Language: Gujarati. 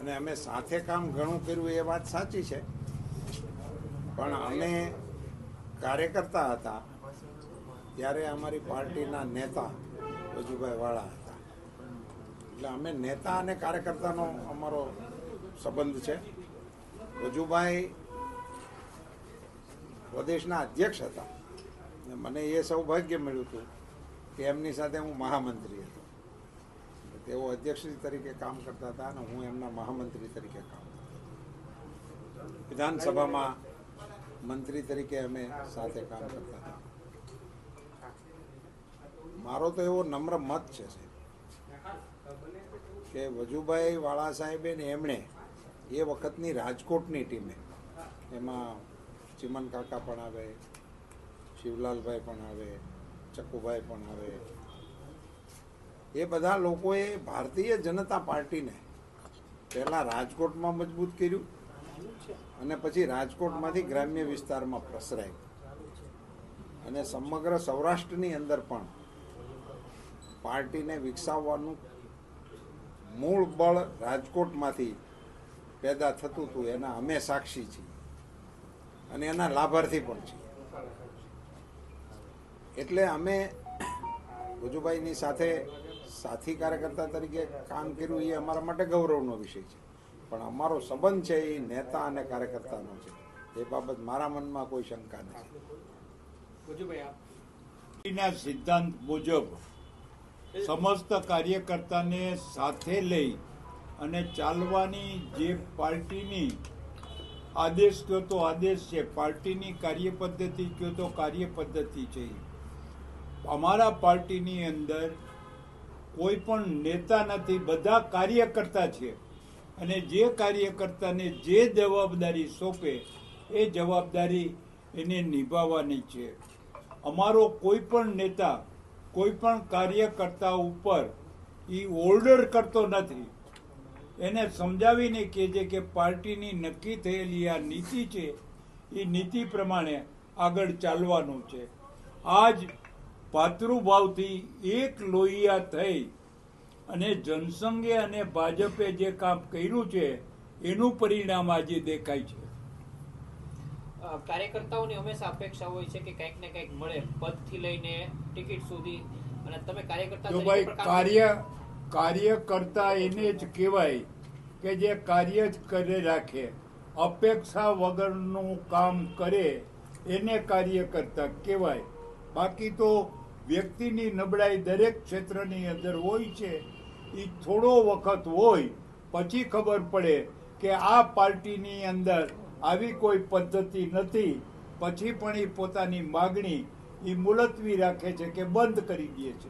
અને અમે સાથે કામ ઘણું કર્યું એ વાત સાચી છે, પણ અમે કાર્યકર્તા હતા ત્યારે અમારી પાર્ટીના નેતા વજુભાઈ વાળા હતા. એટલે અમે નેતા અને કાર્યકર્તાનો અમારો સંબંધ છે. વજુભાઈ પ્રદેશના અધ્યક્ષ હતા અને મને એ સૌભાગ્ય મળ્યું હતું કે એમની સાથે હું મહામંત્રી હતો. તેઓ અધ્યક્ષ તરીકે કામ કરતા હતા અને હું એમના મહામંત્રી તરીકે કામ કરતો હતો. વિધાનસભામાં મંત્રી તરીકે અમે સાથે કામ કરતા હતા. મારો તો એવો નમ્ર મત છે કે વજુભાઈ વાળા સાહેબે ને એમણે એ વખતની રાજકોટની ટીમે, એમાં ચિમન કાકા પણ આવે, શિવલાલભાઈ પણ આવે, ચક્કુભાઈ પણ આવે, એ બધા લોકોએ ભારતીય જનતા પાર્ટીને પહેલાં રાજકોટમાં મજબૂત કર્યું અને પછી રાજકોટમાંથી ગ્રામ્ય વિસ્તારમાં પ્રસરાયું અને સમગ્ર સૌરાષ્ટ્રની અંદર પણ પાર્ટીને વિકસાવવાનું મૂળ બળ રાજકોટમાંથી પેદા થતું હતું. એના અમે સાક્ષી છીએ અને એના લાભાર્થી પણ છીએ. એટલે અમે વજુભાઈની સાથે સાથી કાર્યકર્તા તરીકે કામ કર્યું એ અમારા માટે ગૌરવનો વિષય છે, પણ અમારો સંબંધ છે એ નેતા અને કાર્યકર્તાનો છે. એ બાબત મારા મનમાં કોઈ શંકા નથી. સિદ્ધાંત મુજબ સમસ્ત કાર્યકર્તાને સાથે લઈ અને ચાલવાની જે પાર્ટીની આદેશ કયો તો આદેશ છે, પાર્ટીની કાર્ય પદ્ધતિ કયો તો કાર્ય પદ્ધતિ છે. અમારા પાર્ટીની અંદર કોઈ પણ નેતા નથી, બધા કાર્યકર્તા છે અને જે કાર્યકર્તાને જે જવાબદારી સોંપે એ જવાબદારી એને નિભાવવાની છે. અમારો કોઈ પણ નેતા કોઈ પણ કાર્યકર્તા ઉપર એ ઓર્ડર કરતો નથી, એને સમજાવીને કહે છે કે પાર્ટીની નક્કી થયેલી આ નીતિ છે એ નીતિ પ્રમાણે આગળ ચાલવાનું છે. આજ ભાતૃભાવથી એક લોહિયા થઈ અને જનસંઘે અને ભાજપે જે કામ કર્યું છે એનું પરિણામ આજે દેખાય છે. કાર્યકર્તાઓની હંમેશા અપેક્ષા હોય છે કે કંઈક ને કંઈક મળે, પદથી લઈને ટિકિટ સુધી. અને તમે કાર્યકર્તા જો ભાઈ કાર્યકર્તા એને જ કહેવાય કે જે કાર્ય જ કરે રાખે, અપેક્ષા વગરનું કામ કરે એને કાર્યકર્તા કહેવાય. બાકી તો વ્યક્તિની નબળાઈ દરેક ક્ષેત્રની અંદર હોય છે. એ થોડો વખત હોય પછી ખબર પડે કે આ પાર્ટીની અંદર આવી કોઈ પદ્ધતિ નથી, પછી પણ એ પોતાની માગણી એ મુલતવી રાખે છે કે બંધ કરી દે છે.